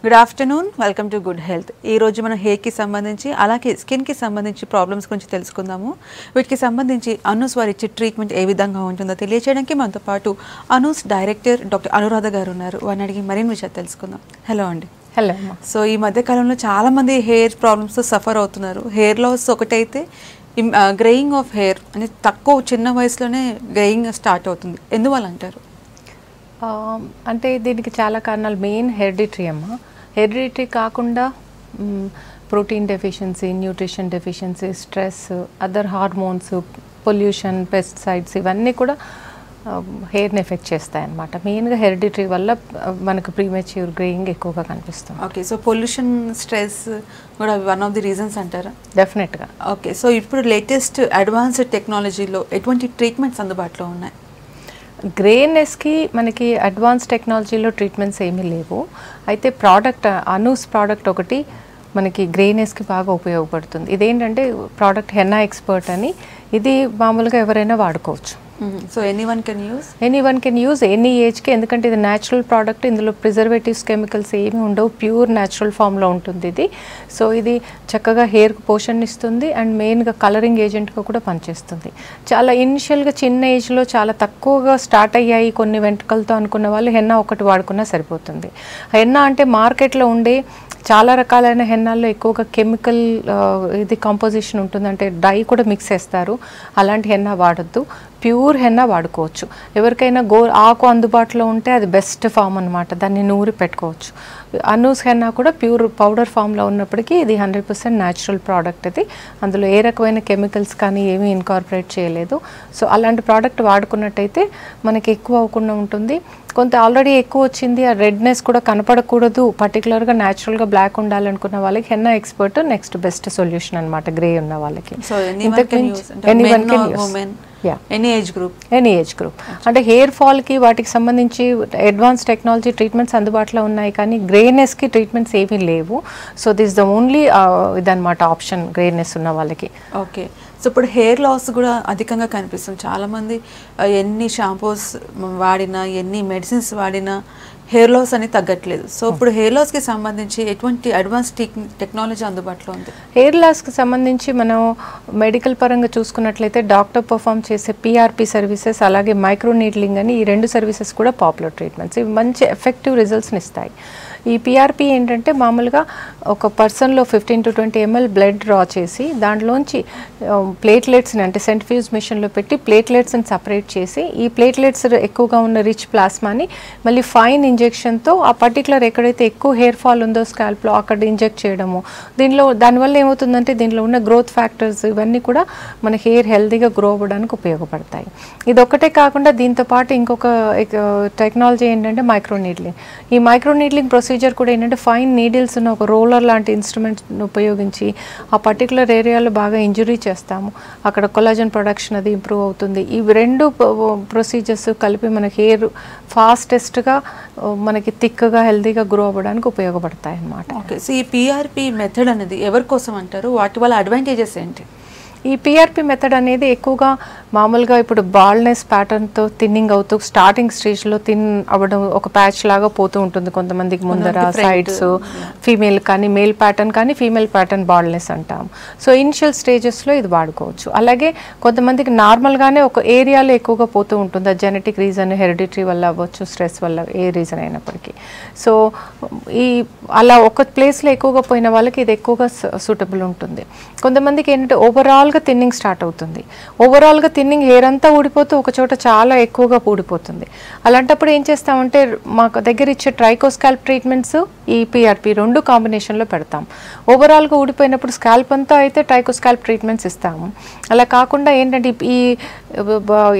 Good afternoon, welcome to good health. ఈ రోజు మనం హెయిర్కి సంబంధించి అలాగే స్కిన్కి సంబంధించి ప్రాబ్లమ్స్ గురించి తెలుసుకుందాము. వీటికి సంబంధించి అనూస్ వారు ఇచ్చే ట్రీట్మెంట్ ఏ విధంగా ఉంటుందో తెలియజేయడానికి మనతో పాటు అనూస్ డైరెక్టర్ డాక్టర్ అనురాధ గారు ఉన్నారు. వారిని అడిగి మరిన్ని విషయాలు తెలుసుకుందాం. హలో అండి. హలో. సో ఈ మధ్యకాలంలో చాలామంది హెయిర్ ప్రాబ్లమ్స్తో సఫర్ అవుతున్నారు. హెయిర్ లాస్ ఒకటైతే గ్రేయింగ్ ఆఫ్ హెయిర్ అని తక్కువ చిన్న వయసులోనే గ్రేయింగ్ స్టార్ట్ అవుతుంది. ఎందువల్ల అంటారు? అంటే దీనికి చాలా కారణాలు. మెయిన్ హెరిడిటరీ అమ్మ. హెరిడిటరీ కాకుండా protein deficiency, nutrition deficiency, stress, other hormones, pollution, pesticides ఇవన్నీ కూడా హెయిర్ని ఎఫెక్ట్ చేస్తాయి అన్నమాట. మెయిన్గా హెరిడిటరీ వల్ల మనకు ప్రీమెచ్యూర్ గ్రేయింగ్ ఎక్కువగా కనిపిస్తుంది. ఓకే, సో పొల్యూషన్, స్ట్రెస్ కూడా వన్ ఆఫ్ ది రీజన్స్ అంటారా? డెఫినెట్గా. ఓకే, సో ఇప్పుడు లేటెస్ట్ అడ్వాన్స్డ్ టెక్నాలజీలో ఎటువంటి ట్రీట్మెంట్స్ అందుబాటులో ఉన్నాయి? గ్రేనెస్కి మనకి అడ్వాన్స్ టెక్నాలజీలో ట్రీట్మెంట్స్ ఏమీ లేవు. అయితే ప్రోడక్ట్ అనూస్ ప్రోడక్ట్ ఒకటి మనకి గ్రేనెస్కి బాగా ఉపయోగపడుతుంది. ఇదేంటంటే ప్రోడక్ట్ హెన్నా ఎక్స్పర్ట్ అని. ఇది మామూలుగా ఎవరైనా వాడుకోవచ్చు. So anyone can use any ఏజ్కి. ఎందుకంటే ఇది న్యాచురల్ ప్రోడక్ట్. ఇందులో ప్రిజర్వేటివ్స్, కెమికల్స్ ఏమీ ఉండవు. ప్యూర్ న్యాచురల్ ఫామ్లో ఉంటుంది ఇది. సో ఇది చక్కగా హెయిర్కి పోషణ ఇస్తుంది అండ్ మెయిన్గా కలరింగ్ ఏజెంట్గా కూడా పనిచేస్తుంది. చాలా ఇనిషియల్గా చిన్న ఏజ్లో చాలా తక్కువగా స్టార్ట్ అయ్యాయి కొన్ని వెంట్రుకలతో అనుకున్న వాళ్ళు హెన్నా ఒకటి వాడుకున్నా సరిపోతుంది. హెన్నా అంటే మార్కెట్లో ఉండే చాలా రకాలైన హెన్నాల్లో ఎక్కువగా కెమికల్ ఇది కాంపోజిషన్ ఉంటుంది. అంటే డై కూడా మిక్స్ చేస్తారు. అలాంటి హెన్నా వాడద్దు. ప్యూర్ హెన్నా వాడుకోవచ్చు. ఎవరికైనా ఆకు అందుబాటులో ఉంటే అది బెస్ట్ ఫామ్ అనమాట. దాన్ని నూరి పెట్టుకోవచ్చు. అనూస్ హెన్నా కూడా ప్యూర్ పౌడర్ ఫామ్లో ఉన్నప్పటికీ ఇది 100% న్యాచురల్ ప్రోడక్ట్. ఇది అందులో ఏ రకమైన కెమికల్స్ కానీ ఏమీ ఇన్కార్పొరేట్ చేయలేదు. సో అలాంటి ప్రోడక్ట్ వాడుకున్నట్టయితే మనకి ఎక్కువ అవ్వకుండా ఉంటుంది. కొంత ఆల్రెడీ ఎక్కువ వచ్చింది, ఆ రెడ్నెస్ కూడా కనపడకూడదు, పర్టికులర్గా న్యాచురల్గా బ్లాక్ ఉండాలనుకున్న వాళ్ళకి henna expert next best solution అనమాట. గ్రే ఉన్న వాళ్ళకి ఎనీ ఏజ్ గ్రూప్. అంటే హెయిర్ ఫాల్కి వాటికి సంబంధించి అడ్వాన్స్ టెక్నాలజీ ట్రీట్మెంట్స్ అందుబాటులో ఉన్నాయి, కానీ గ్రేనెస్కి ట్రీట్మెంట్స్ ఏమీ లేవు. సో దిస్ ద ఓన్లీ ఇదన్నమాట ఆప్షన్ గ్రేనెస్ ఉన్న వాళ్ళకి. ఓకే, సో ఇప్పుడు హెయిర్ లాస్ కూడా అధికంగా కనిపిస్తుంది. చాలామంది ఎన్ని షాంపూస్ వాడినా, ఎన్ని మెడిసిన్స్ వాడినా హెయిర్ లాస్ అని తగ్గట్లేదు. సో ఇప్పుడు హెయిర్ లాస్కి సంబంధించి ఎటువంటి అడ్వాన్స్ టెక్నాలజీ అందుబాటులో ఉంది? హెయిర్ లాస్కి సంబంధించి మనం మెడికల్ పరంగా చూసుకున్నట్లయితే డాక్టర్ పర్ఫామ్ చేసే PRP సర్వీసెస్, అలాగే మైక్రో నీడ్లింగ్ అని ఈ రెండు సర్వీసెస్ కూడా పాపులర్ ట్రీట్మెంట్స్. ఇవి మంచి ఎఫెక్టివ్ రిజల్ట్స్ని ఇస్తాయి. ఈ PRP ఏంటంటే మామూలుగా ఒక పర్సన్లో 15 to 20 ml బ్లడ్ డ్రా చేసి దాంట్లోంచి ప్లేట్లెట్స్ని అంటే సెంట్రిఫ్యూజ్ మిషన్లో పెట్టి ప్లేట్లెట్స్ని సపరేట్ చేసి ఈ ప్లేట్లెట్స్ ఎక్కువగా ఉన్న రిచ్ ప్లాస్మాని మళ్ళీ ఫైన్ ఇంజెక్షన్తో ఆ పర్టికులర్ ఎక్కడైతే ఎక్కువ హెయిర్ ఫాల్ ఉందో స్కాల్ప్లో అక్కడ ఇంజెక్ట్ చేయడము. దానివల్ల ఏమవుతుందంటే దీనిలో ఉన్న గ్రోత్ ఫ్యాక్టర్స్ ఇవన్నీ కూడా మన హెయిర్ హెల్తీగా గ్రో అవ్వడానికి ఉపయోగపడతాయి. ఇది ఒక్కటే కాకుండా దీంతో పాటు ఇంకొక టెక్నాలజీ ఏంటంటే మైక్రో నీడ్లింగ్. ఈ మైక్రో నీడ్లింగ్ ప్రొసీజర్ కూడా ఏంటంటే ఫైన్ నీడిల్స్ ఉన్న ఒక రోలర్ లాంటి ఇన్స్ట్రుమెంట్ని ఉపయోగించి ఆ పర్టికులర్ ఏరియాలో బాగా ఇంజురీ చేస్తాము. అక్కడ కొలాజన్ ప్రొడక్షన్ అది ఇంప్రూవ్ అవుతుంది. ఇవి రెండు ప్రొసీజర్స్ కలిపి మన హెయిర్ ఫాస్టెస్ట్గా మనకి థిక్గా హెల్తీగా గ్రో అవ్వడానికి ఉపయోగపడతాయి అన్నమాట. ఓకే, సో ఈ PRP మెథడ్ అనేది ఎవరి కోసం అంటారు? వాటి వల్ల అడ్వాంటేజెస్ ఏంటి? ఈ PRP మెథడ్ అనేది ఎక్కువగా మామూలుగా ఇప్పుడు బాల్నెస్ ప్యాటర్న్తో థిన్నింగ్ అవుతూ స్టార్టింగ్ స్టేజ్లో థిన్ అవ్వడం ఒక ప్యాచ్ లాగా పోతూ ఉంటుంది కొంతమందికి ముందర, సైడ్స్. ఫీమేల్ కానీ మేల్ ప్యాటర్న్ కానీ ఫీమేల్ ప్యాటర్న్ బాల్నెస్ అంటాం. సో ఇనిషియల్ స్టేజెస్లో ఇది వాడుకోవచ్చు. అలాగే కొంతమందికి నార్మల్గానే ఒక ఏరియాలో ఎక్కువగా పోతూ ఉంటుంది. అది జెనెటిక్ రీజన్, హెరిడిటరీ వల్ల అవ్వచ్చు, స్ట్రెస్ వల్ల, ఏ రీజన్ అయినప్పటికీ. సో అలా ఒక ప్లేస్లో ఎక్కువగా పోయిన వాళ్ళకి ఇది ఎక్కువగా సూటబుల్ ఉంటుంది. కొంతమందికి ఏంటంటే ఓవరాల్గా థిన్నింగ్ స్టార్ట్ అవుతుంది. ఓవరాల్గా థిన్నింగ్ హెయిర్ అంతా ఊడిపోతూ ఒక చోట చాలా ఎక్కువగా ఊడిపోతుంది. అలాంటప్పుడు ఏం చేస్తామంటే మాకు దగ్గర ఇచ్చే ట్రైకోస్కాల్ప్ ట్రీట్మెంట్స్, ఈ PRP రెండు కాంబినేషన్లో పెడతాం. ఓవరాల్గా ఊడిపోయినప్పుడు స్కాల్ప్ అంతా అయితే ట్రైకోస్కాల్ప్ ట్రీట్మెంట్స్ ఇస్తాము. అలా కాకుండా ఏంటంటే ఈ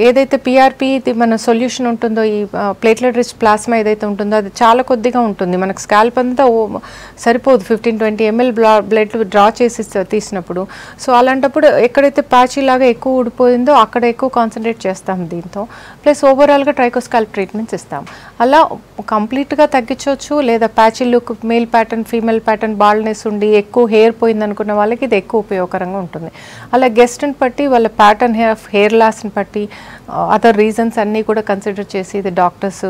ఏదైతే PRP మన సొల్యూషన్ ఉంటుందో, ఈ ప్లేట్లెట్ రిచ్ ప్లాస్మా ఏదైతే ఉంటుందో అది చాలా కొద్దిగా ఉంటుంది. మనకు స్కాల్ప్ అంతా సరిపోదు 15-20 ml బ్లడ్ డ్రా చేసి తీసినప్పుడు. సో అలాంటప్పుడు ఎక్కడైతే ప్యాచీ లాగా ఎక్కువ ఊడిపోయిందో అక్కడ ఎక్కువ కాన్సన్ట్రేట్ చేస్తాం దీంతో. ప్లస్ ఓవరాల్గా ట్రైకోస్కాల్ప్ ట్రీట్మెంట్స్ ఇస్తాం. అలా కంప్లీట్గా తగ్గించవచ్చు. లేదా patchy look, male pattern, female pattern baldness ఉండి ఎక్కువ హెయిర్ పోయింది అనుకున్న వాళ్ళకి ఇది ఎక్కువ ఉపయోగకరంగా ఉంటుంది. అలా గెస్ట్ని బట్టి, వాళ్ళ ప్యాటర్న్ హెయిర్ లాస్ని బట్టి, అదర్ రీజన్స్ అన్నీ కూడా కన్సిడర్ చేసి ఇది డాక్టర్స్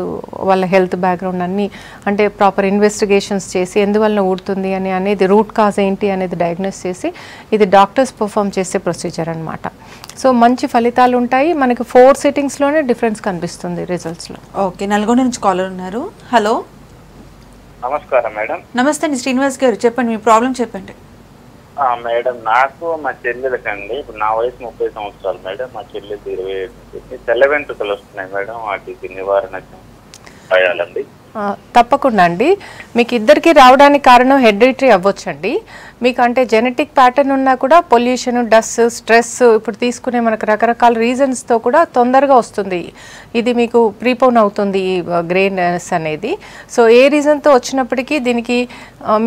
వాళ్ళ హెల్త్ బ్యాక్గ్రౌండ్ అన్నీ అంటే ప్రాపర్ ఇన్వెస్టిగేషన్స్ చేసి ఎందువల్ల ఊడుతుంది అని అనేది రూట్ కాజ్ ఏంటి అనేది డయాగ్నోస్ చేసి ఇది డాక్టర్స్ పర్ఫామ్ చేసే ప్రొసీజర్ అనమాట. సో మంచి ఫలితాలు ఉంటాయి. మనకి 4 సిట్టింగ్స్లోనే డిఫరెన్స్ కనిపిస్తుంది రిజల్ట్స్లో. ఓకే, నల్గొండ నుంచి కాలర్ ఉన్నారు. హలో, నమస్కారం మేడం. నమస్తే అండి, శ్రీనివాస్ గారు చెప్పండి, మీ ప్రాబ్లం చెప్పండి. మేడం, నాకు మా చెల్లెలకండి, ఇప్పుడు నా వయసు 30 సంవత్సరాలు మేడం, మా చెల్లెకి 27. తెల్ల వెంట్రుకలు వస్తున్నాయి మేడం, వాటికి నివారణ చేయాలండి. తప్పకుండా అండి. మీకు ఇద్దరికి రావడానికి కారణం హెరిడిటరీ అవ్వచ్చండి. మీకు అంటే జెనెటిక్ ప్యాటర్న్ ఉన్నా కూడా పొల్యూషన్, డస్ట్, స్ట్రెస్, ఇప్పుడు తీసుకునే మనకు రకరకాల రీజన్స్తో కూడా తొందరగా వస్తుంది. ఇది మీకు ప్రీపోన్ అవుతుంది ఈ గ్రేనెస్ అనేది. సో ఏ రీజన్తో వచ్చినప్పటికీ దీనికి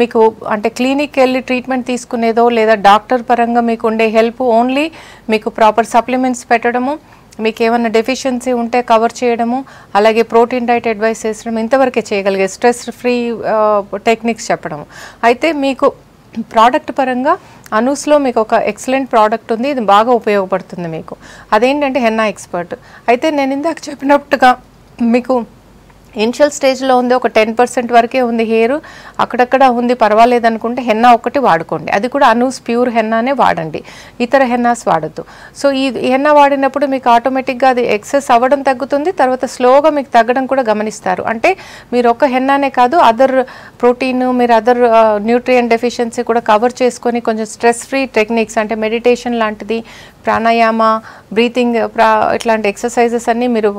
మీకు అంటే క్లినిక్ వెళ్ళి ట్రీట్మెంట్ తీసుకునేదో లేదా డాక్టర్ పరంగా మీకు ఉండే హెల్ప్ ఓన్లీ మీకు ప్రాపర్ సప్లిమెంట్స్ పెట్టడము, మీకు ఏమైనా డెఫిషియన్సీ ఉంటే కవర్ చేయడము, అలాగే ప్రోటీన్ డైట్ అడ్వైస్ చేసడం, ఇంతవరకే చేయగలిగే స్ట్రెస్ ఫ్రీ టెక్నిక్స్ చెప్పడము. అయితే మీకు ప్రోడక్ట్ పరంగా అనూస్లో మీకు ఒక ఎక్సలెంట్ ప్రోడక్ట్ ఉంది, ఇది బాగా ఉపయోగపడుతుంది మీకు. అదేంటంటే హెన్నా ఎక్స్పర్ట్. అయితే నేను ఇందాక చెప్పినట్టుగా మీకు ఇనిషియల్ స్టేజ్లో ఉంది, ఒక 10% వరకే ఉంది హెయిర్, అక్కడక్కడ ఉంది, పర్వాలేదు అనుకుంటే హెన్నా ఒకటి వాడుకోండి. అది కూడా అనూస్ ప్యూర్ హెన్నానే వాడండి, ఇతర హెన్నాస్ వాడద్దు. సో ఈ హెన్నా వాడినప్పుడు మీకు ఆటోమేటిక్గా అది ఎక్సెస్ అవ్వడం తగ్గుతుంది, తర్వాత స్లోగా మీకు తగ్గడం కూడా గమనిస్తారు. అంటే మీరు ఒక హెన్నానే కాదు, అదర్ ప్రోటీన్, మీరు అదర్ న్యూట్రియం డెఫిషియన్సీ కూడా కవర్ చేసుకొని కొంచెం స్ట్రెస్ ఫ్రీ టెక్నిక్స్ అంటే మెడిటేషన్ లాంటిది, ప్రాణాయామ, బ్రీతింగ్, ఇట్లాంటి ఎక్సర్సైజెస్ అన్నీ మీరు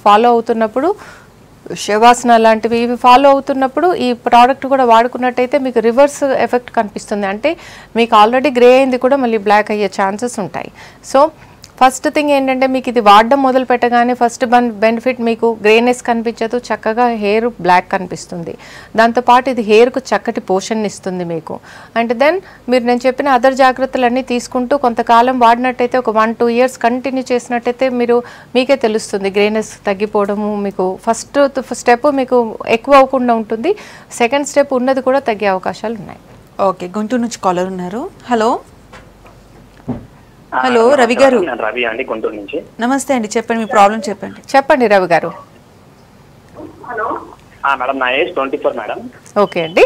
ఫాలో అవుతున్నప్పుడు, శవాసన లాంటివి ఇవి ఫాలో అవుతున్నప్పుడు ఈ ప్రోడక్ట్ కూడా వాడుకున్నట్టయితే మీకు రివర్స్ ఎఫెక్ట్ కనిపిస్తుంది. అంటే మీకు ఆల్రెడీ గ్రే అయింది కూడా మళ్ళీ బ్లాక్ అయ్యే ఛాన్సెస్ ఉంటాయి. సో ఫస్ట్ థింగ్ ఏంటంటే మీకు ఇది వాడడం మొదలు పెట్టగానే ఫస్ట్ బెనిఫిట్ మీకు గ్రేనెస్ కనిపించదు, చక్కగా హెయిర్ బ్లాక్ కనిపిస్తుంది. దాంతోపాటు ఇది హెయిర్కు చక్కటి పోషణ ఇస్తుంది మీకు. అండ్ దెన్ మీరు నేను చెప్పిన అదర్ జాగ్రత్తలన్నీ తీసుకుంటూ కొంతకాలం వాడినట్టయితే ఒక 1-2 ఇయర్స్ కంటిన్యూ చేసినట్టయితే మీకే తెలుస్తుంది గ్రేనెస్ తగ్గిపోవడము. మీకు ఫస్ట్ స్టెప్ మీకు ఎక్కువ అవ్వకుండా ఉంటుంది, సెకండ్ స్టెప్ ఉన్నది కూడా తగ్గే అవకాశాలు ఉన్నాయి. ఓకే, గుంటూరు నుంచి కాలర్ ఉన్నారు. హలో హలో, రవి గారు. రవి అండి, గుంటూరు నుంచి. నమస్తే అండి, చెప్పండి, మీ ప్రాబ్లం చెప్పండి. చెప్పండి రవి గారు. మేడం, నా ఏజ్ 24 మేడం. ఓకే అండి.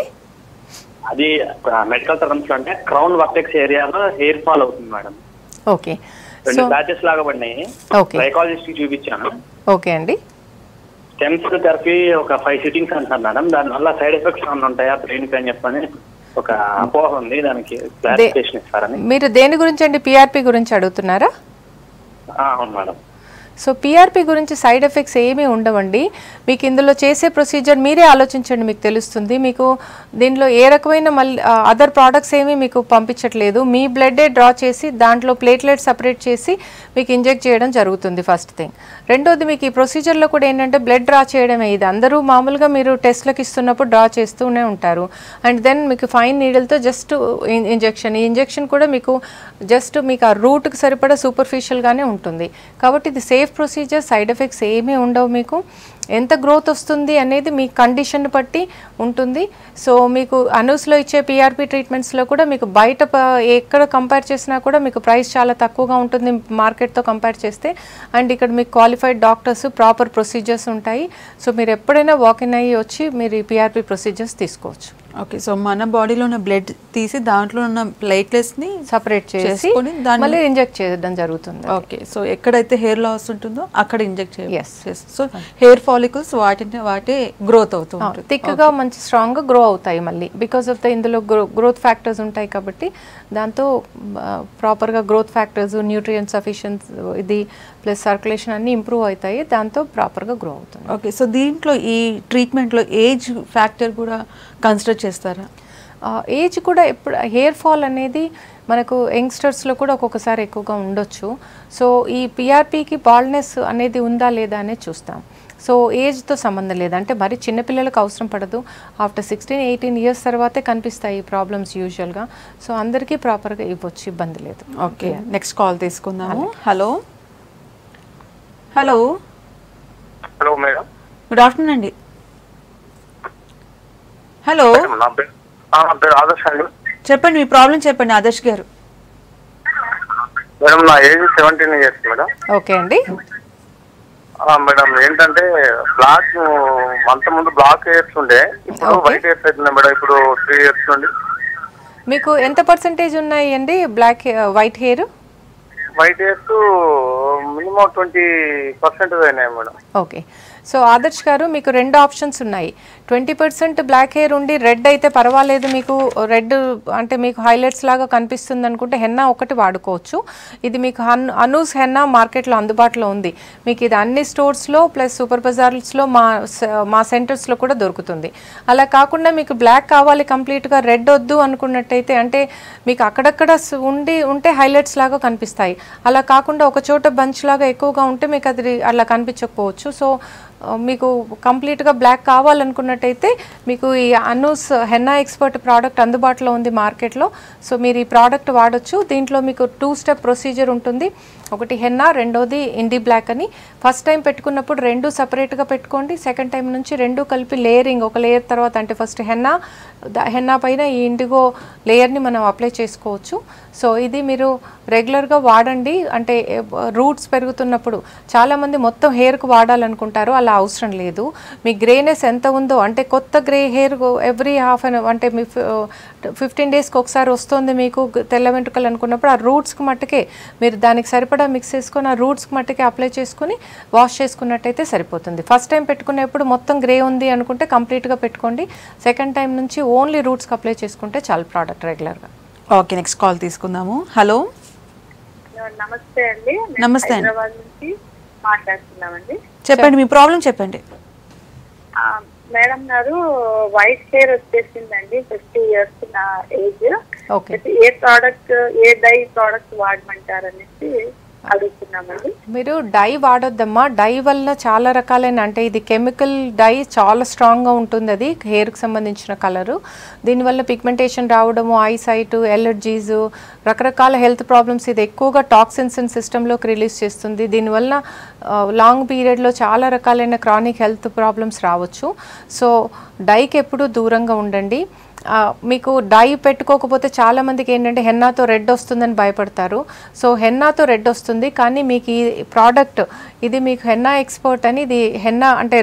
అది మెడికల్ టర్మ్స్ లో అంటే క్రౌన్ వర్టెక్స్ ఏరియాలో హెయిర్ ఫాల్ అవుతుంది మేడం. ఓకే, 2 బ్యాచెస్ లాగా పడినాయి. సైకాలజిస్ట్ కి చూపించాను. ఓకే అండి. స్టెమ్ సెల్ థెరపీ ఒక 5 సిట్టింగ్స్ అంటారు మేడం. దానివల్ల సైడ్ ఎఫెక్ట్స్ ఏమైనా ఉంటాయా బ్రెయిన్ కి అని చెప్పని ఒక అపోహ ఉంది, దానికి క్లారిఫికేషన్ ఇస్తారని. మీరు దేని గురించి అండి, పిఆర్పి గురించి అడుగుతున్నారా? అవును మేడం. సో పిఆర్పి గురించి సైడ్ ఎఫెక్ట్స్ ఏమీ ఉండవండి. మీకు ఇందులో చేసే ప్రొసీజర్ మీరే ఆలోచించండి, మీకు తెలుస్తుంది. మీకు దీనిలో ఏ రకమైన మళ్ళీ అదర్ ప్రోడక్ట్స్ ఏమీ మీకు పంపించట్లేదు. మీ బ్లడ్డే డ్రా చేసి దాంట్లో ప్లేట్లెట్ సపరేట్ చేసి మీకు ఇంజెక్ట్ చేయడం జరుగుతుంది ఫస్ట్ థింగ్. రెండోది మీకు ఈ ప్రొసీజర్లో కూడా ఏంటంటే బ్లడ్ డ్రా చేయడమే. ఇది అందరూ మామూలుగా మీరు టెస్ట్లకు ఇస్తున్నప్పుడు డ్రా చేస్తూనే ఉంటారు. అండ్ దెన్ మీకు ఫైన్ నీడిల్తో జస్ట్ ఇంజెక్షన్. ఈ ఇంజెక్షన్ కూడా మీకు జస్ట్ మీకు ఆ రూట్కి సరిపడా సూపర్ఫిషియల్గానే ఉంటుంది. కాబట్టి ఇది సేఫ్ ప్రొసీజర్, సైడ్ ఎఫెక్ట్స్ ఏమీ ఉండవు. మీకు ఎంత గ్రోత్ వస్తుంది అనేది మీ కండిషన్ బట్టి ఉంటుంది. సో మీకు అనూస్లో ఇచ్చే పిఆర్పి ట్రీట్మెంట్స్లో కూడా మీకు బయట ఎక్కడ కంపేర్ చేసినా కూడా మీకు ప్రైస్ చాలా తక్కువగా ఉంటుంది మార్కెట్తో కంపేర్ చేస్తే. అండ్ ఇక్కడ మీకు క్వాలిఫైడ్ డాక్టర్స్, ప్రాపర్ ప్రొసీజర్స్ ఉంటాయి. సో మీరు ఎప్పుడైనా వాకిన్ అయ్యి వచ్చి మీరు ఈ పిఆర్పి ప్రొసీజర్స్ తీసుకోవచ్చు. ఓకే, సో మన బాడీలో ఉన్న బ్లడ్ తీసి దాంట్లో ఉన్న ప్లేట్లెట్స్ని సపరేట్ చేసి మళ్ళీ ఇంజెక్ట్ చేయడం జరుగుతుంది. ఓకే, సో ఎక్కడైతే హెయిర్ లాస్ ఉంటుందో అక్కడ ఇంజెక్ట్ చేయాలి. So hair follicles what a growth అవుతుంది, థిక్గా మంచి స్ట్రాంగ్గా గ్రో అవుతాయి మళ్ళీ. బికాస్ ఆఫ్ ద ఇందులో గ్రోత్ ఫ్యాక్టర్స్ ఉంటాయి కాబట్టి దాంతో ప్రాపర్గా గ్రోత్ ఫ్యాక్టర్స్, న్యూట్రియం సఫిషియన్స్ ఇది ప్లస్ సర్క్యులేషన్ అన్నీ ఇంప్రూవ్ అవుతాయి, దాంతో ప్రాపర్గా గ్రో అవుతుంది. ఓకే, సో దీంట్లో ఈ ట్రీట్మెంట్లో ఏజ్ ఫ్యాక్టర్ కూడా కన్సిడర్ చేస్తారా? ఏజ్ కూడా ఎప్పుడు హెయిర్ ఫాల్ అనేది మనకు యంగ్స్టర్స్లో కూడా ఒక్కొక్కసారి ఎక్కువగా ఉండొచ్చు. సో ఈ పిఆర్పికి బాల్డ్నెస్ అనేది ఉందా లేదా అనేది చూస్తాం. సో ఏజ్తో సంబంధం లేదు, అంటే మరి చిన్నపిల్లలకు అవసరం పడదు. ఆఫ్టర్ 16-18 ఇయర్స్ తర్వాతే కనిపిస్తాయి ఈ ప్రాబ్లమ్స్ యూజువల్గా. సో అందరికీ ప్రాపర్గా ఇవ్వచ్చు, ఇబ్బంది లేదు. ఓకే, నెక్స్ట్ కాల్ తీసుకుందాము. Hello hello hello madam, good afternoon అండి. హలో, ఆదర్శ్ అండి. చెప్పండి, మీ ప్రాబ్లం చెప్పండి ఆదర్శ్ గారు. మేడం, నా ఏజ్ 17 ఇయర్స్ మేడం. ఓకే అండి. మేడం ఏంటంటే బ్లాక్ అంత ముందు బ్లాక్ హెయిర్స్ ఉండే, ఇప్పుడు వైట్ హెయిర్స్ అవుతున్నాయి మేడం. ఇప్పుడు 3 years నుండి. మీకు ఎంత పర్సెంటేజ్ ఉన్నాయి అండి white hair? White hairs minimum 20% అయినాయి మేడం. ఓకే. సో ఆదర్శ్ గారు, మీకు 2 ఆప్షన్స్ ఉన్నాయి. 20% బ్లాక్ హెయిర్ ఉండి రెడ్ అయితే పర్వాలేదు, మీకు రెడ్ అంటే మీకు హైలైట్స్ లాగా కనిపిస్తుంది అనుకుంటే హెన్నా ఒకటి వాడుకోవచ్చు. ఇది మీకు అనూస్ హెన్నా మార్కెట్లో అందుబాటులో ఉంది. మీకు ఇది అన్ని స్టోర్స్లో ప్లస్ సూపర్ బజార్స్లో మా సెంటర్స్లో కూడా దొరుకుతుంది. అలా కాకుండా మీకు బ్లాక్ కావాలి కంప్లీట్గా, రెడ్ వద్దు అనుకున్నట్టయితే, అంటే మీకు అక్కడక్కడ ఉంటే హైలైట్స్ లాగా కనిపిస్తాయి. అలా కాకుండా ఒక చోట బంచ్ లాగా ఎక్కువగా ఉంటే మీకు అది అలా కనిపించకపోవచ్చు. సో మీకు కంప్లీట్గా బ్లాక్ కావాలనుకున్నట్టయితే మీకు ఈ అనూస్ హెన్నా ఎక్స్పర్ట్ ప్రోడక్ట్ అందుబాటులో ఉంది మార్కెట్లో. సో మీరు ఈ ప్రోడక్ట్ వాడచ్చు. దీంట్లో మీకు 2 స్టెప్ ప్రొసీజర్ ఉంటుంది. ఒకటి హెన్నా, రెండోది ఇండి బ్లాక్ అని. ఫస్ట్ టైం పెట్టుకున్నప్పుడు 2 సపరేట్గా పెట్టుకోండి. సెకండ్ టైం నుంచి 2 కలిపి లేయరింగ్, ఒక లేయర్ తర్వాత, అంటే ఫస్ట్ హెన్నా పైన ఈ ఇండిగో లేయర్ని మనం అప్లై చేసుకోవచ్చు. సో ఇది మీరు రెగ్యులర్గా వాడండి. అంటే రూట్స్ పెరుగుతున్నప్పుడు చాలామంది మొత్తం హెయిర్కు వాడాలనుకుంటారు, అలా అవసరం లేదు. మీ గ్రేనెస్ ఎంత ఉందో, అంటే కొత్త గ్రే హెయిర్ ఎవ్రీ అంటే మీ 15 డేస్కి ఒకసారి వస్తుంది మీకు తెల్ల వెంట్రుకలు అనుకున్నప్పుడు, ఆ రూట్స్కి మట్టుకే మీరు దానికి సరిపడా మిక్స్ చేసుకొని ఆ రూట్స్కి మట్టుకే అప్లై చేసుకుని వాష్ చేసుకున్నట్టయితే సరిపోతుంది. ఫస్ట్ టైం పెట్టుకునేప్పుడు మొత్తం గ్రే ఉంది అనుకుంటే కంప్లీట్గా పెట్టుకోండి. సెకండ్ టైం నుంచి ఓన్లీ రూట్స్కి అప్లై చేసుకుంటే చాలా ప్రోడక్ట్ రెగ్యులర్గా. ఓకే, నెక్స్ట్ కాల్ తీసుకుందాము. హలో, నమస్తే అండి. నమస్తే అండి. హైదరాబాద్ నుంచి మాట్లాడుతున్నామండి. చెప్పండి, మీ ప్రాబ్లం చెప్పండి. మేడం గారు, వైట్ హెయిర్ వచ్చేసిందండి. 50 years నా age. Okay. A product, a die product వాడమంటారు అనేసి అడుగుతున్నామండి. మీరు డై వాడొద్దమ్మా. డై వల్ల చాలా రకాలైన, అంటే ఇది కెమికల్ డై, చాలా స్ట్రాంగ్గా ఉంటుంది. అది హెయిర్కి సంబంధించిన కలరు. దీనివల్ల పిగ్మెంటేషన్ రావడము, ఐ సైట్, ఎలర్జీస్, రకరకాల హెల్త్ ప్రాబ్లమ్స్, ఇది ఎక్కువగా టాక్సిన్స్ సిస్టంలోకి రిలీజ్ చేస్తుంది. దీనివల్ల లాంగ్ పీరియడ్లో చాలా రకాలైన క్రానిక్ హెల్త్ ప్రాబ్లమ్స్ రావచ్చు. సో డైకి ఎప్పుడూ దూరంగా ఉండండి. మీకు డై పెట్టుకోకపోతే చాలామందికి ఏంటంటే హెన్నాతో రెడ్ వస్తుందని భయపడతారు. సో హెన్నాతో రెడ్ వస్తుంది, కానీ మీకు ఈ ప్రోడక్ట్ ఇది మీకు హెన్నా ఎక్స్పర్ట్ అని, ఇది హెన్నా అంటే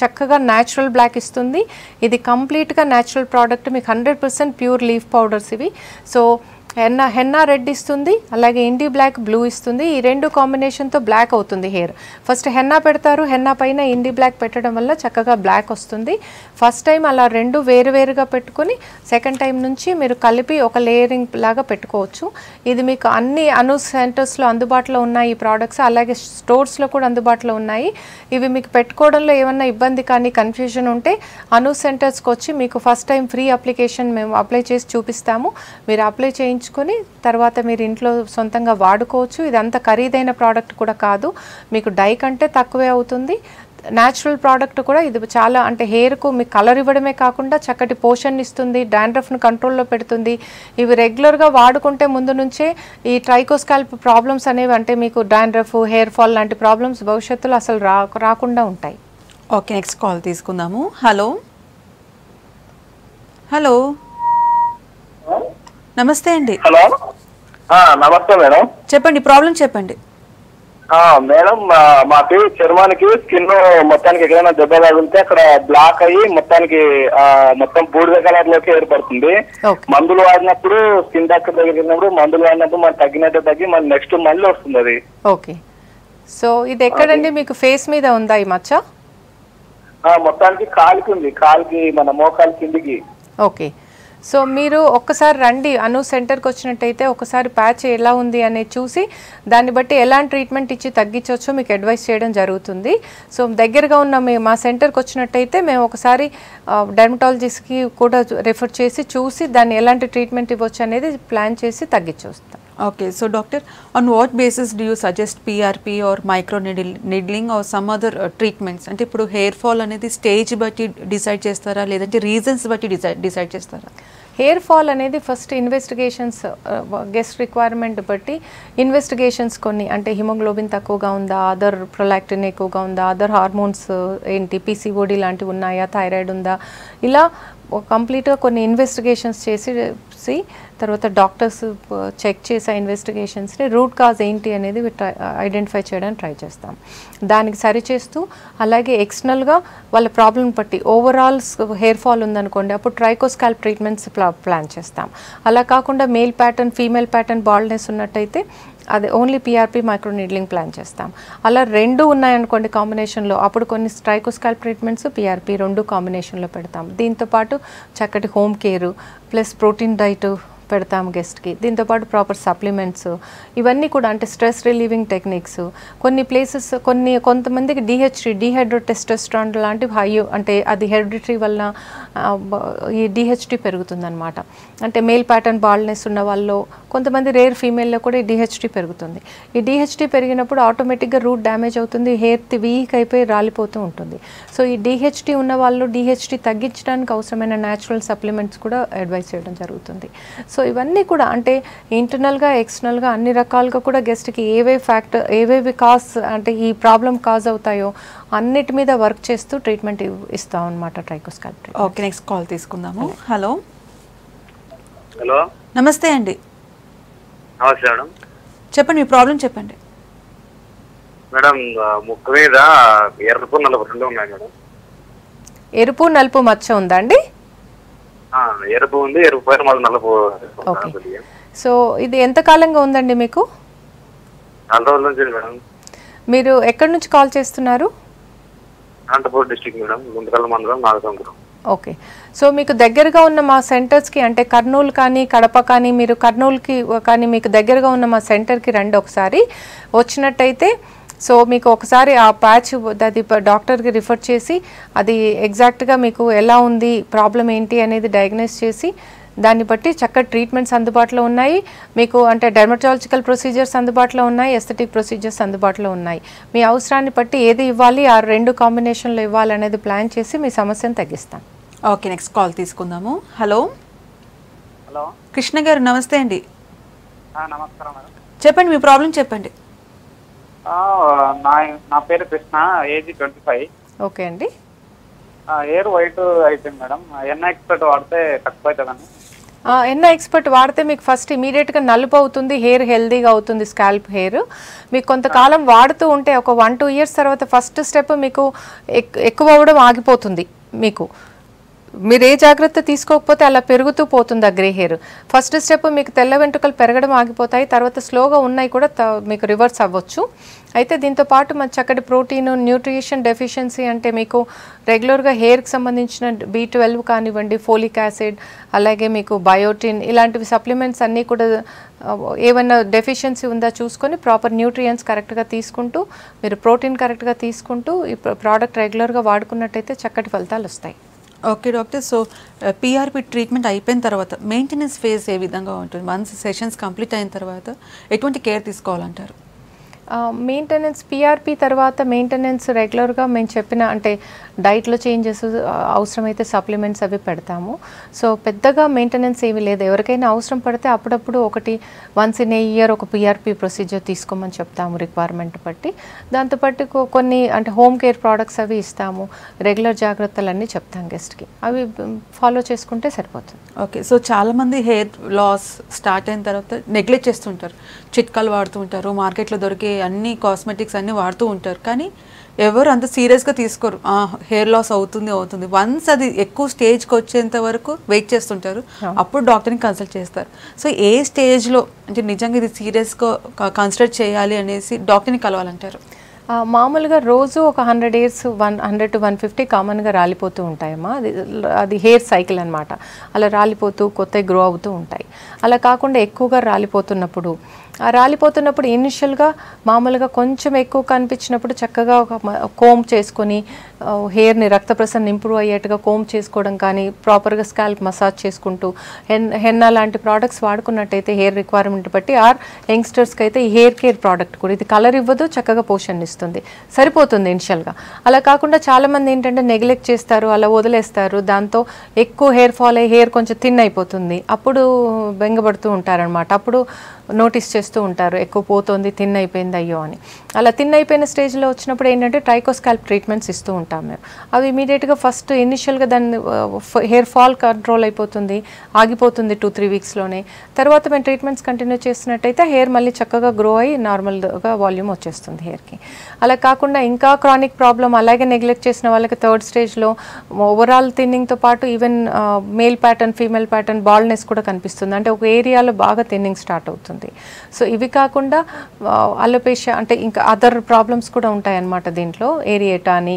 చక్కగా న్యాచురల్ బ్లాక్ ఇస్తుంది. ఇది కంప్లీట్గా న్యాచురల్ ప్రోడక్ట్, మీకు 100% ప్యూర్ లీఫ్ పౌడర్స్ ఇవి. సో హెన్నా రెడ్ ఇస్తుంది, అలాగే ఇండి బ్లాక్ బ్లూ ఇస్తుంది. ఈ 2 కాంబినేషన్తో బ్లాక్ అవుతుంది హెయిర్. ఫస్ట్ హెన్నా పెడతారు, హెన్నా పైన ఇండి బ్లాక్ పెట్టడం వల్ల చక్కగా బ్లాక్ వస్తుంది. ఫస్ట్ టైం అలా 2 వేరువేరుగా పెట్టుకుని సెకండ్ టైం నుంచి మీరు కలిపి ఒక లేయరింగ్ లాగా పెట్టుకోవచ్చు. ఇది మీకు అన్ని అనూస్ సెంటర్స్లో అందుబాటులో ఉన్నాయి ఈ ప్రోడక్ట్స్, అలాగే స్టోర్స్లో కూడా అందుబాటులో ఉన్నాయి. ఇవి మీకు పెట్టుకోవడంలో ఏమన్నా ఇబ్బంది కానీ కన్ఫ్యూజన్ ఉంటే అనూస్ సెంటర్స్కి వచ్చి మీకు ఫస్ట్ టైం ఫ్రీ అప్లికేషన్ మేము అప్లై చేసి చూపిస్తాము. మీరు అప్లై చేయించుకొని తర్వాత మీరు ఇంట్లో సొంతంగా వాడుకోవచ్చు. ఇది అంత ఖరీదైన ప్రోడక్ట్ కూడా కాదు, మీకు డై కంటే తక్కువే అవుతుంది. న్యాచురల్ ప్రోడక్ట్ కూడా ఇది చాలా, అంటే హెయిర్కు మీకు కలర్ ఇవ్వడమే కాకుండా చక్కటి పోషణ ఇస్తుంది, డాండ్రఫ్ను కంట్రోల్లో పెడుతుంది. ఇవి రెగ్యులర్గా వాడుకుంటే ముందు నుంచే ఈ ట్రైకోస్కాల్ప్ ప్రాబ్లమ్స్ అనేవి, అంటే మీకు డాండ్రఫ్, హెయిర్ ఫాల్ లాంటి ప్రాబ్లమ్స్ భవిష్యత్తులో అసలు రాకుండా ఉంటాయి. ఓకే, నెక్స్ట్ కాల్ తీసుకుందాము. హలో, హలో, నమస్తే అండి. హలో, నమస్తే మేడం. చెప్పండి, ప్రాబ్లం చెప్పండి. మేడం, మాకు చర్మానికి స్కిన్ మొత్తానికి ఎక్కడైనా దెబ్బ తగిలితే అక్కడ బ్లాక్ అయ్యి మొత్తానికి మొత్తం బూడిద కలర్ లోకి ఏర్పడుతుంది. మందులు వాడినప్పుడు స్కిన్ డాక్టర్ దగ్గరికి వెళ్ళినప్పుడు మందులు వాడినప్పుడు మనకు తగ్గినట్టు తగ్గి మళ్ళీ నెక్స్ట్ మళ్ళీ వస్తుంది అది. ఓకే. సో ఇది ఎక్కడండి, మీకు ఫేస్ మీద ఉందా ఈ మచ్చ? మొత్తానికి కాలికి ఉంది, కాలికి మన మోకాలి కిందికి. ఓకే. సో మీరు ఒక్కసారి రండి, అను సెంటర్కి వచ్చినట్టయితే ఒకసారి ప్యాచ్ ఎలా ఉంది అనేది చూసి దాన్ని బట్టి ఎలాంటి ట్రీట్మెంట్ ఇచ్చి తగ్గించవచ్చో మీకు అడ్వైస్ చేయడం జరుగుతుంది. సో దగ్గరగా ఉన్న మా సెంటర్కి వచ్చినట్టయితే మేము ఒకసారి డెర్మటాలజిస్ట్కి కూడా రెఫర్ చేసి చూసి దాన్ని ఎలాంటి ట్రీట్మెంట్ ఇవ్వచ్చు అనేది ప్లాన్ చేసి తగ్గించొస్తాం. Okay, so doctor, on what basis do you suggest PRP or micro needling or some other treatments? అంటే ఇప్పుడు హెయిర్ ఫాల్ అనేది స్టేజ్ బట్టి డిసైడ్ చేస్తారా లేదంటే రీజన్స్ బట్టి డిసైడ్ చేస్తారా? హెయిర్ ఫాల్ అనేది ఫస్ట్ ఇన్వెస్టిగేషన్స్, గెస్ట్ రిక్వైర్మెంట్ బట్టి ఇన్వెస్టిగేషన్స్ కొన్ని, అంటే హిమోగ్లోబిన్ తక్కువగా ఉందా, అదర్ ప్రొలాక్టిన్ ఎక్కువగా ఉందా, అదర్ హార్మోన్స్ ఏంటి, PCOD లాంటివి ఉన్నాయా, థైరాయిడ్ ఉందా, ఇలా కంప్లీట్గా కొన్ని ఇన్వెస్టిగేషన్స్ చేసి చూసి తర్వాత డాక్టర్స్ చెక్ చేసే ఇన్వెస్టిగేషన్స్ని రూట్ కాజ్ ఏంటి అనేది ఐడెంటిఫై చేయడానికి ట్రై చేస్తాం. దానికి సరిచేస్తూ అలాగే ఎక్స్టర్నల్గా వాళ్ళ ప్రాబ్లం బట్టి ఓవరాల్ హెయిర్ ఫాల్ ఉందనుకోండి, అప్పుడు ట్రైకోస్కాల్ప్ ట్రీట్మెంట్స్ ప్లాన్ చేస్తాం. అలా కాకుండా male pattern female pattern baldness ఉన్నట్టయితే అది only PRP micro needling plan చేస్తాం. అలా రెండు ఉన్నాయనుకోండి కాంబినేషన్లో, అప్పుడు కొన్ని ట్రైకోస్కాల్ప్ ట్రీట్మెంట్స్ పిఆర్పి రెండు కాంబినేషన్లో పెడతాం. దీంతోపాటు చక్కటి home care plus protein diet పెడతాం గెస్ట్కి. దీంతోపాటు ప్రాపర్ సప్లిమెంట్స్ ఇవన్నీ కూడా అంటే స్ట్రెస్ రిలీవింగ్ టెక్నిక్స్. కొన్ని ప్లేసెస్ కొంతమందికి డీహైడ్రోటెస్టోస్టెరాన్ లాంటివి హై అంటే అది హెరిడిటరీ వల్ల ఈ డిహెచ్టీ పెరుగుతుందన్నమాట. అంటే మేల్ ప్యాటర్న్ బాల్డ్నెస్ ఉన్న వాళ్ళు కొంతమంది రేర్ ఫీమేల్లో కూడా ఈ డిహెచ్టీ పెరుగుతుంది. ఈ డిహెచ్టీ పెరిగినప్పుడు ఆటోమేటిక్గా రూట్ డ్యామేజ్ అవుతుంది, హెయిర్ వీక్ అయిపోయి రాలిపోతూ ఉంటుంది. సో ఈ డిహెచ్టీ ఉన్న వాళ్ళు డిహెచ్టీ తగ్గించడానికి అవసరమైన న్యాచురల్ సప్లిమెంట్స్ కూడా అడ్వైస్ చేయడం జరుగుతుంది. సో ఇవన్నీ కూడా అంటే ఇంటర్నల్గా ఎక్స్టర్నల్గా అన్ని రకాలుగా కూడా గెస్ట్కి ఏవేవి కాజ్ అంటే ఈ ప్రాబ్లం కాజ్ అవుతాయో అన్నిటి మీద వర్క్ చేస్తూ ట్రీట్మెంట్ ఇస్తాం అనమాట ట్రైకోస్కాల్ప్. ఓకే, నెక్స్ట్ కాల్ తీసుకుందాము. హలో హలో, నమస్తే అండి. నమస్తే మేడం. చెప్పండి, మీ ప్రాబ్లం చెప్పండి. మేడం ముక్కు మీద ఎరుపు నలుపు రెండు ఉన్నాయి మేడం. ఎరుపు నలుపు మచ్చ ఉందా అండి? ఎరుపు ఉంది, ఎరుపు పైన మళ్ళీ నలుపు. ఓకే, సో ఇది ఎంత కాలంగా ఉందండి మీకు? 4 రోజుల నుంచి మేడం. మీరు ఎక్కడి నుంచి కాల్ చేస్తున్నారు? అనంతపూర్ డిస్ట్రిక్ట్ మేడం, గుంటకల్ మండలం, నాగసముద్రం. ఓకే, సో మీకు దగ్గరగా ఉన్న మా సెంటర్స్కి అంటే కర్నూలు కానీ కడప కానీ మీరు కర్నూలుకి కానీ మీకు దగ్గరగా ఉన్న మా సెంటర్కి రండి ఒకసారి. వచ్చినట్టయితే సో మీకు ఒకసారి ఆ ప్యాచ్ అది డాక్టర్కి రిఫర్ చేసి అది ఎగ్జాక్ట్గా మీకు ఎలా ఉంది ప్రాబ్లం ఏంటి అనేది డయాగ్నోస్ చేసి దాన్ని బట్టి చక్కటి ట్రీట్మెంట్స్ అందుబాటులో ఉన్నాయి మీకు. అంటే డెర్మటాలజికల్ ప్రొసీజర్స్ అందుబాటులో ఉన్నాయి, ఎస్థెటిక్ ప్రొసీజర్స్ అందుబాటులో ఉన్నాయి. మీ అవసరాన్ని బట్టి ఏది ఇవ్వాలి, ఆ రెండు కాంబినేషన్లో ఇవ్వాలనేది ప్లాన్ చేసి మీ సమస్యను తగ్గిస్తాం. ఓకే, నెక్స్ట్ కాల్ తీసుకుందాము. హలో హలో, కృష్ణ గారు నమస్తే అండి. నమస్కారం మేడం. చెప్పండి, మీ ప్రాబ్లం చెప్పండి. నా పేరు కృష్ణ, ఏజ్ 25. ఓకే అండి. హెయిర్ వైట్ అయిపోయింది మేడం. ఎన్ ఎక్స్పర్ట్ వాడితే తక్కువ అవుతుందండి? ఎక్స్పర్ట్ వాడితే మీకు ఫస్ట్ ఇమీడియట్గా నలుపు అవుతుంది, హెయిర్ హెల్దీగా అవుతుంది, స్కాల్ప్ హెయిర్. మీకు కొంతకాలం వాడుతూ ఉంటే ఒక 1-2 years తర్వాత ఫస్ట్ స్టెప్ మీకు ఎక్కువ అవ్వడం ఆగిపోతుంది. మీరు ఏ జాగ్రత్త తీసుకోకపోతే అలా పెరుగుతూ పోతుంది ఆ గ్రే హెయిర్. ఫస్ట్ స్టెప్ మీకు తెల్ల వెంట్రుకలు పెరగడం ఆగిపోతాయి, తర్వాత స్లోగా ఉన్నాయి కూడా మీకు రివర్స్ అవ్వచ్చు. అయితే దీంతో పాటు మన చక్కటి ప్రోటీన్ న్యూట్రిషన్ డెఫిషియన్సీ అంటే మీకు రెగ్యులర్గా హెయిర్కి సంబంధించిన B12 కానివ్వండి, ఫోలిక్ యాసిడ్, అలాగే మీకు బయోటిన్ ఇలాంటివి సప్లిమెంట్స్ అన్నీ కూడా ఏమైనా డెఫిషియన్సీ ఉందా చూసుకొని ప్రాపర్ న్యూట్రియంట్స్ కరెక్ట్గా తీసుకుంటూ మీరు ప్రోటీన్ కరెక్ట్గా తీసుకుంటూ ఈ ప్రోడక్ట్ రెగ్యులర్గా వాడుకున్నట్టయితే చక్కటి ఫలితాలు వస్తాయి. Okay doctor, so PRP treatment అయిపోయిన తర్వాత మెయింటెనెన్స్ ఫేజ్ ఏ విధంగా ఉంటుంది? వన్స్ సెషన్స్ కంప్లీట్ అయిన తర్వాత ఎటువంటి కేర్ తీసుకోవాలంటారు? మెయింటెనెన్స్ పిఆర్పి తర్వాత మెయింటెనెన్స్ రెగ్యులర్గా మేము చెప్పిన అంటే డైట్లో చేంజెస్ అవసరమైతే సప్లిమెంట్స్ అవి పెడతాము. సో పెద్దగా మెయింటెనెన్స్ ఏమీ లేదు. ఎవరికైనా అవసరం పడితే అప్పుడప్పుడు once in a year ఒక పిఆర్పి ప్రొసీజర్ తీసుకోమని చెప్తాము రిక్వైర్మెంట్ బట్టి. దాంతోపాటు కొన్ని అంటే హోమ్ కేర్ ప్రోడక్ట్స్ అవి ఇస్తాము, రెగ్యులర్ జాగ్రత్తలన్నీ చెప్తాం గెస్ట్కి, అవి ఫాలో చేసుకుంటే సరిపోతుంది. ఓకే, సో చాలామంది హెయిర్ లాస్ స్టార్ట్ అయిన తర్వాత నెగ్లెక్ట్ చేస్తుంటారు, చిట్కాలు వాడుతూ ఉంటారు, మార్కెట్లో దొరికే అన్ని కాస్మెటిక్స్ అన్నీ వాడుతూ ఉంటారు, కానీ ఎవరు అంత సీరియస్గా తీసుకోరు. హెయిర్ లాస్ అవుతుంది. వన్స్ అది ఎక్కువ స్టేజ్కి వచ్చేంత వరకు వెయిట్ చేస్తుంటారు, అప్పుడు డాక్టర్ని కన్సల్ట్ చేస్తారు. సో ఏ స్టేజ్లో అంటే నిజంగా ఇది సీరియస్గా కన్సిడర్ చేయాలి అనేసి డాక్టర్ని కలవాలంటారు? మామూలుగా రోజు ఒక 100 years 100 to 150 కామన్గా రాలిపోతూ ఉంటాయమ్మా. అది హెయిర్ సైకిల్ అనమాట. అలా రాలిపోతూ కొత్తవి గ్రో అవుతూ ఉంటాయి. అలా కాకుండా ఎక్కువగా రాలిపోతున్నప్పుడు ఇనిషియల్గా మామూలుగా కొంచెం ఎక్కువ కనిపించినప్పుడు చక్కగా ఒక కోమ్ చేసుకొని హెయిర్ని రక్త ప్రసరణ ఇంప్రూవ్ అయ్యేట్టుగా కోమ్ చేసుకోవడం కానీ, ప్రాపర్గా స్కాల్ప్ మసాజ్ చేసుకుంటూ హెన్నా లాంటి ప్రోడక్ట్స్ వాడుకున్నట్టయితే హెయిర్ రిక్వైర్మెంట్ బట్టి యంగ్స్టర్స్కి అయితే ఈ హెయిర్ కేర్ ప్రోడక్ట్ కూడా ఇది కలర్ ఇవ్వదు, చక్కగా పోషన్ ఇస్తుంది. కనిపిస్తుంది, సరిపోతుంది ఇనిషియల్గా. అలా కాకుండా చాలామంది ఏంటంటే నెగ్లెక్ట్ చేస్తారు, అలా వదిలేస్తారు, దాంతో ఎక్కువ హెయిర్ ఫాల్ అయ్యి హెయిర్ కొంచెం థిన్ అయిపోతుంది. అప్పుడు బెంగపడుతూ ఉంటారనమాట. అప్పుడు నోటీస్ చేస్తూ ఉంటారు ఎక్కువ పోతుంది, థిన్ అయిపోయింది అయ్యో అని. అలా థిన్ అయిపోయిన స్టేజ్లో వచ్చినప్పుడు ఏంటంటే ట్రైకోస్కాల్ప్ ట్రీట్మెంట్స్ ఇస్తూ ఉంటాం మేము. అవి ఇమీడియట్గా ఫస్ట్ ఇనిషియల్గా దాన్ని హెయిర్ ఫాల్ కంట్రోల్ అయిపోతుంది, ఆగిపోతుంది 2-3 వీక్స్లోనే. తర్వాత మేము ట్రీట్మెంట్స్ కంటిన్యూ చేసినట్టయితే హెయిర్ మళ్ళీ చక్కగా గ్రో అయ్యి నార్మల్గా వాల్యూమ్ వచ్చేస్తుంది హెయిర్కి. అలా కాకుండా ఇంకా క్రానిక్ ప్రాబ్లం అలాగే నెగ్లెక్ట్ చేసిన వాళ్ళకి థర్డ్ స్టేజ్లో ఓవరాల్ థిన్నింగ్తో పాటు even male pattern, female pattern, baldness కూడా కనిపిస్తుంది. అంటే ఒక ఏరియాలో బాగా థిన్నింగ్ స్టార్ట్ అవుతుంది. సో ఇవి కాకుండా అలోపేషియా అంటే ఇంకా అదర్ ప్రాబ్లమ్స్ కూడా ఉంటాయన్నమాట దీంట్లో. ఏరియేటా అని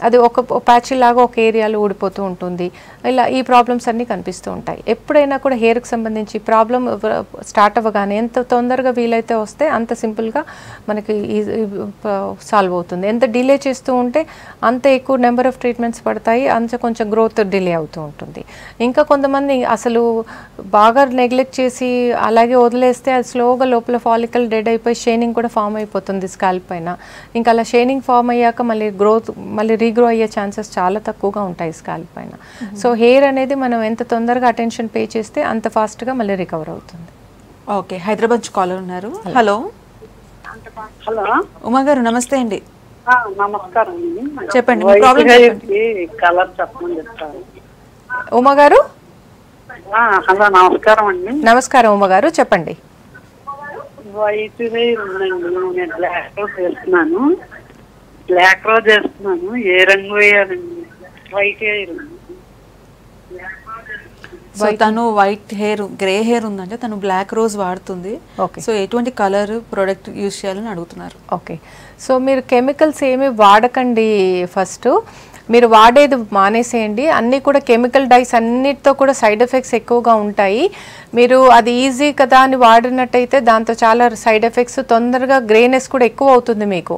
అది ఒక ప్యాచ్ లాగా ఒక ఏరియాలో ఊడిపోతూ ఉంటుంది. ఇలా ఈ ప్రాబ్లమ్స్ అన్నీ కనిపిస్తూ ఉంటాయి. ఎప్పుడైనా కూడా హెయిర్కి సంబంధించి ప్రాబ్లం స్టార్ట్ అవ్వగానే ఎంత తొందరగా వీలైతే వస్తే అంత సింపుల్గా మనకి సాల్వ్ అవుతుంది. ఎంత డిలే చేస్తూ ఉంటే అంత ఎక్కువ నెంబర్ ఆఫ్ ట్రీట్మెంట్స్ పడతాయి, అంత కొంచెం గ్రోత్ డిలే అవుతూ ఉంటుంది. ఇంకా కొంతమంది అసలు బాగా నెగ్లెక్ట్ చేసి అలాగే వదిలేస్తే అది స్లోగా లోపల ఫాలికల్ డెడ్ అయిపోయి షైనింగ్ కూడా ఫామ్ అయిపోతుంది స్కాల్ప్ పైన. ఇంకా అలా షైనింగ్ ఫామ్ అయ్యాక మళ్ళీ రీగ్రో అయ్యే ఛాన్సెస్ చాలా తక్కువగా ఉంటాయి స్కాల్ప్ పైన. సో హెయిర్ అనేది మనం ఎంత తొందరగా అటెన్షన్ పే చేస్తే అంత ఫాస్ట్గా మళ్ళీ రికవర్ అవుతుంది. ఓకే, హైదరాబాద్ నుంచి కాలర్ ఉన్నారు. హలో హలో ఉమా గారు, నమస్తే అండి. నమస్కారం అండి. చెప్పండి, మీ ప్రాబ్లం చెప్పండి. కలర్ చెప్పమని చెప్తాను. ఉమా గారు హలో నమస్కారం అండి. నమస్కారం ఉమా గారు, చెప్పండి. వైట్ హెయిర్ ఉందండి, నేను బ్లాక్ రోజ్ వేస్తున్నాను. ఏ రంగు వేయాలండి? White hair. సో తను వైట్ హెయిర్, గ్రే హెయిర్ ఉందంటే తను బ్లాక్ రోజ్ వాడుతుంది. సో ఎటువంటి కలర్ ప్రోడక్ట్ యూజ్ చేయాలని అడుగుతున్నారు. ఓకే, సో మీరు కెమికల్స్ ఏమీ వాడకండి. ఫస్ట్ మీరు వాడేది మానేసేయండి. అన్నీ కూడా కెమికల్ డైస్ అన్నిటితో కూడా సైడ్ ఎఫెక్ట్స్ ఎక్కువగా ఉంటాయి. మీరు అది ఈజీ కదా అని వాడినట్టయితే దాంతో చాలా సైడ్ ఎఫెక్ట్స్, తొందరగా గ్రేనెస్ కూడా ఎక్కువ అవుతుంది మీకు.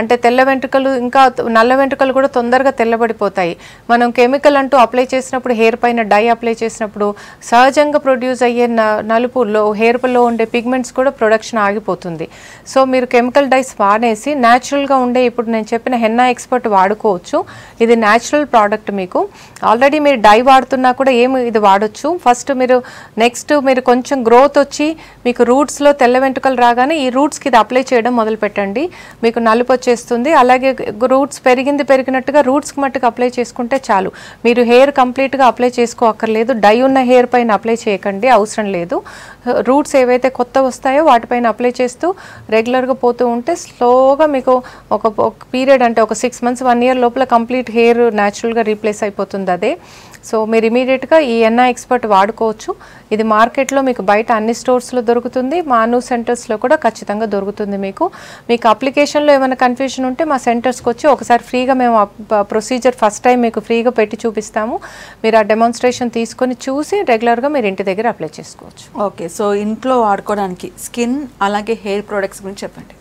అంటే తెల్ల వెంట్రుకలు ఇంకా నల్ల వెంట్రుకలు కూడా తొందరగా తెల్లబడిపోతాయి. మనం కెమికల్ అంటూ అప్లై చేసినప్పుడు, హెయిర్ పైన డై అప్లై చేసినప్పుడు సహజంగా ప్రొడ్యూస్ అయ్యే నలుపులో హెయిర్లో ఉండే పిగ్మెంట్స్ కూడా ప్రొడక్షన్ ఆగిపోతుంది. సో మీరు కెమికల్ డైస్ వాడేసి న్యాచురల్గా ఉండే ఇప్పుడు నేను చెప్పిన హెన్నా ఎక్స్పర్ట్ వాడుకోవచ్చు. ఇది న్యాచురల్ ప్రోడక్ట్. మీకు ఆల్రెడీ మీరు డై వాడుతున్నా కూడా ఇది వాడచ్చు. ఫస్ట్ నెక్స్ట్ మీరు కొంచెం గ్రోత్ వచ్చి మీకు రూట్స్లో తెల్ల వెంట్రుకలు రాగానే ఈ రూట్స్కి ఇది అప్లై చేయడం మొదలు పెట్టండి. మీకు నలుపు వచ్చేస్తుంది. అలాగే రూట్స్ పెరిగినట్టుగా రూట్స్కి మట్టుకు అప్లై చేసుకుంటే చాలు. మీరు హెయిర్ కంప్లీట్గా అప్లై చేసుకోక్కర్లేదు. డై ఉన్న హెయిర్ పైన అప్లై చేయకండి, అవసరం లేదు. రూట్స్ ఏవైతే కొత్త వస్తాయో వాటిపైన అప్లై చేస్తూ రెగ్యులర్గా పోతూ ఉంటే స్లోగా మీకు ఒక పీరియడ్ అంటే ఒక 6 months 1 year లోపల కంప్లీట్ హెయిర్ న్యాచురల్గా రీప్లేస్ అయిపోతుంది అదే. సో మీరు ఇమీడియట్గా ఈ ఎన్నా ఎక్స్పర్ట్ వాడుకోవచ్చు. ఇది మార్కెట్లో మీకు బయట అన్ని స్టోర్స్లో దొరుకుతుంది, మా అను సెంటర్స్లో కూడా ఖచ్చితంగా దొరుకుతుంది. మీకు అప్లికేషన్లో ఏమైనా కన్ఫ్యూజన్ ఉంటే మా సెంటర్స్కి వచ్చి ఒకసారి ఫ్రీగా మేము ప్రొసీజర్ ఫస్ట్ టైం మీకు ఫ్రీగా పెట్టి చూపిస్తాము. మీరు ఆ డెమాన్స్ట్రేషన్ తీసుకొని చూసి రెగ్యులర్గా మీరు ఇంటి దగ్గర అప్లై చేసుకోవచ్చు. ఓకే, సో ఇంట్లో వాడుకోవడానికి స్కిన్ అలాగే హెయిర్ ప్రోడక్ట్స్ గురించి చెప్పండి.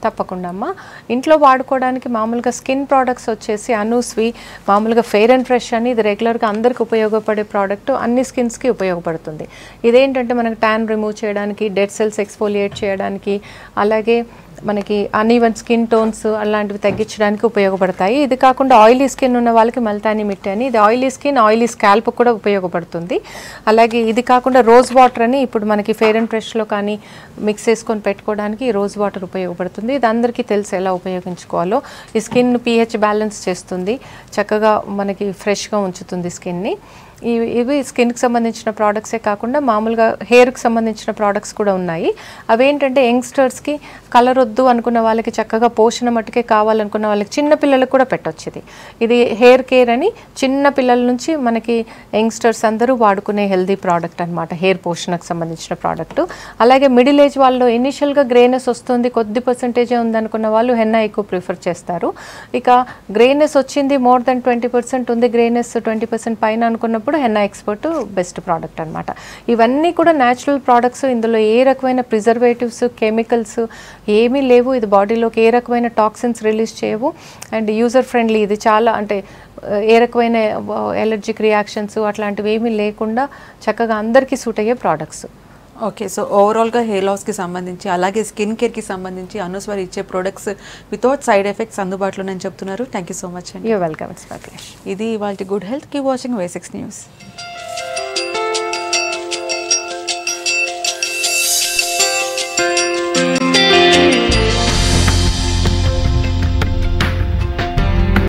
తప్పకుండా అమ్మా. ఇంట్లో వాడుకోవడానికి మామూలుగా స్కిన్ ప్రోడక్ట్స్ వచ్చేసి అనూస్వి మామూలుగా ఫెయిర్ అండ్ ఫ్రెష్ అని, ఇది రెగ్యులర్గా అందరికి ఉపయోగపడే ప్రోడక్ట్, అన్ని స్కిన్స్కి ఉపయోగపడుతుంది. ఇదేంటంటే మనకు ట్యాన్ రిమూవ్ చేయడానికి, డెడ్ సెల్స్ ఎక్స్ఫోలియేట్ చేయడానికి, అలాగే మనకి అన్ఈవెన్ స్కిన్ టోన్స్ అలాంటివి తగ్గించడానికి ఉపయోగపడతాయి. ఇది కాకుండా ఆయిలీ స్కిన్ ఉన్న వాళ్ళకి మల్తానీ మిట్టి అని, ఇది ఆయిలీ స్కిన్ ఆయిలీ స్కాల్ప్ కూడా ఉపయోగపడుతుంది. అలాగే ఇది కాకుండా రోజ్ వాటర్ అని ఇప్పుడు మనకి ఫెయిర్ అండ్ ఫ్రెష్లో కానీ మిక్స్ చేసుకొని పెట్టుకోవడానికి రోజ్ వాటర్ ఉపయోగపడుతుంది. ఇది అందరికీ తెలుసు ఎలా ఉపయోగించుకోవాలో. ఈ స్కిన్ pH బ్యాలెన్స్ చేస్తుంది, చక్కగా మనకి ఫ్రెష్గా ఉంచుతుంది స్కిన్ని. ఇవి స్కిన్కి సంబంధించిన ప్రోడక్ట్సే కాకుండా మామూలుగా హెయిర్కి సంబంధించిన ప్రోడక్ట్స్ కూడా ఉన్నాయి. అవేంటంటే యంగ్స్టర్స్కి కలర్ వద్దు అనుకున్న వాళ్ళకి, చక్కగా పోషణ మట్టుకే కావాలనుకున్న వాళ్ళకి, చిన్న పిల్లలకు కూడా పెట్టవచ్చు. ఇది హెయిర్ కేర్ అని చిన్న పిల్లల నుంచి మనకి యంగ్స్టర్స్ అందరూ వాడుకునే హెల్దీ ప్రోడక్ట్ అనమాట, హెయిర్ పోషణకు సంబంధించిన ప్రోడక్ట్. అలాగే మిడిల్ ఏజ్ వాళ్ళు ఇనిషియల్గా గ్రేనెస్ వస్తుంది, కొద్ది పర్సెంటేజే ఉందనుకున్న వాళ్ళు హెన్నా ఎక్కువ ప్రిఫర్ చేస్తారు. ఇక గ్రేనెస్ వచ్చింది మోర్ దెన్ 20% ఉంది, గ్రేనెస్ 20% పైన అనుకున్నప్పుడు హెన్నా ఎక్స్పర్ట్ బెస్ట్ ప్రోడక్ట్ అనమాట. ఇవన్నీ కూడా న్యాచురల్ ప్రోడక్ట్స్. ఇందులో ఏ రకమైన ప్రిజర్వేటివ్స్, కెమికల్స్ ఏమీ లేవు. ఇది బాడీలోకి ఏ రకమైన టాక్సిన్స్ రిలీజ్ చేయవు. And user friendly. ఇది చాలా అంటే ఏ రకమైన ఎలర్జిక్ రియాక్షన్స్ అట్లాంటివి ఏమీ లేకుండా చక్కగా అందరికీ సూట్ అయ్యే ప్రోడక్ట్స్. ఓకే, సో ఓవరాల్గా హెయిర్ లాస్కి సంబంధించి అలాగే స్కిన్ కేర్కి సంబంధించి అనుస్వారి ఇచ్చే ప్రొడక్ట్స్ వితౌట్ సైడ్ ఎఫెక్ట్స్ అందుబాటులో నేను చెప్తున్నారు. థ్యాంక్ యూ సో మచ్ అండి. You welcome. It's my pleasure. ఇది ఇవాళ గుడ్ హెల్త్. కీప్ వాచింగ్ వై6 న్యూస్.